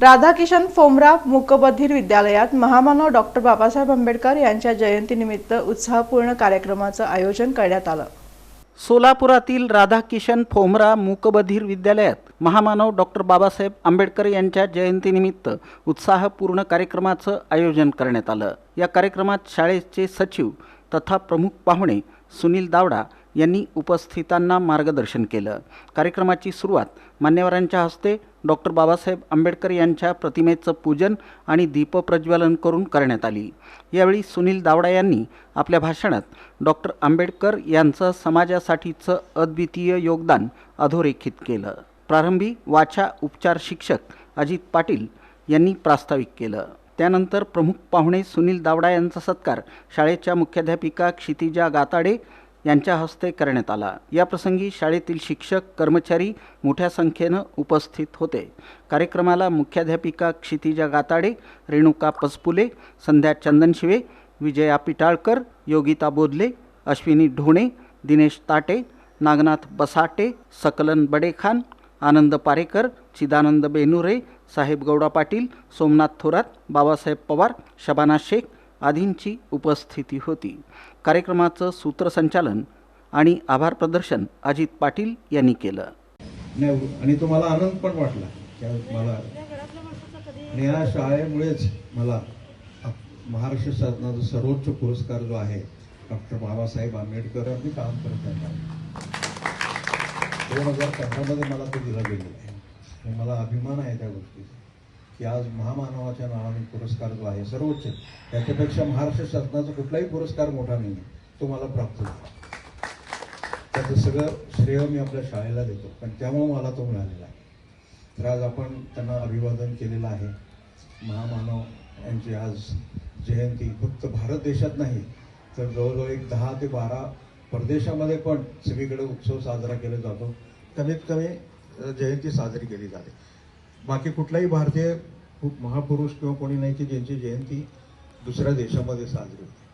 राधाकिशन फोमरा मूकबधिर विद्यालयात महामानव डॉक्टर बाबासाहेब आंबेडकर यांच्या जयंतीनिमित्त उत्साहपूर्ण कार्यक्रमाचं आयोजन करण्यात आलं। सोलापुरातील राधाकिशन फोमरा मूकबधिर विद्यालयात महामानव डॉक्टर बाबासाहेब आंबेडकर यांच्या जयंतीनिमित्त उत्साहपूर्ण कार्यक्रमाचं आयोजन करण्यात आलं। या कार्यक्रमात शाळेचे सचिव तथा प्रमुख पाहुणे सुनील दावडा यांनी उपस्थितांना मार्गदर्शन केलं। कार्यक्रमाची सुरुवात मान्यवरांच्या हस्ते डॉक्टर बाबासाहेब आंबेडकर यांच्या प्रतिमेचं पूजन आणि दीपप्रज्वलन करून करण्यात आली। यावेळी सुनील दावडा यांनी आपल्या भाषणात डॉक्टर आंबेडकर यांचं समाजासाठीचं अद्वितीय योगदान अधोरेखित केलं। प्रारंभी वाचा उपचार शिक्षक अजित पाटील यांनी प्रास्ताविक केलं। त्यानंतर प्रमुख पाहुणे सुनील दावडा यांचा सत्कार शाळेच्या मुख्याध्यापिका क्षितिजा गाताडे यांच्या हस्ते करण्यात आला। या प्रसंगी शाळेतील शिक्षक कर्मचारी मोठ्या संख्येनं उपस्थित होते। कार्यक्रमाला मुख्याध्यापिका क्षितिजा गाताडे, रेणुका पसपुले, संध्या चंदनशिवे, विजया पिटाळकर, योगिता बोधले, अश्विनी ढोणे, दिनेश ताटे, नागनाथ बसाटे, सकलन बडेखान, आनंद पारेकर, चिदानंद बेनुरे, साहेब गौडा पाटील, सोमनाथ थोरात, बाबासाहेब पवार, शबाना शेख आदींची उपस्थिती होती। कार्यक्रमाचं सूत्रसंचालन आणि आभार प्रदर्शन अजित पाटील यांनी केलं। आणि तुम्हाला आनंद पण वाटला की मला आणि या शाळेमुळेच मला महाराष्ट्र शासनाचा सर्वोच्च पुरस्कार जो आहे डॉक्टर बाबासाहेब आंबेडकरांनी काम करत आहे 2015 मध्ये मला तो दिला गेलेला आहे आणि मला अभिमान आहे त्या गोष्टीचा की आज महामानवाच्या नावाने पुरस्कार जो आहे सर्वोच्च, त्याच्यापेक्षा महाराष्ट्र शासनाचा कुठलाही पुरस्कार मोठा नाही, तो मला प्राप्त झाला। त्याचं सगळं श्रेय मी आपल्या शाळेला देतो, पण त्यामुळे मला तो मिळालेला आहे। तर आज आपण त्यांना अभिवादन केलेलं आहे। महामानव यांची आज जयंती फक्त भारत देशात नाही तर जवळजवळ एक 10 ते 12 परदेशामध्ये पण सगळीकडे उत्सव साजरा केला जातो। कमीत कमी जयंती साजरी केली जाते। बाकी कुठलाही भारतीय खूप महापुरुष किंवा कोणी नाही की ज्यांची जयंती दुसऱ्या देशामध्ये साजरी होते।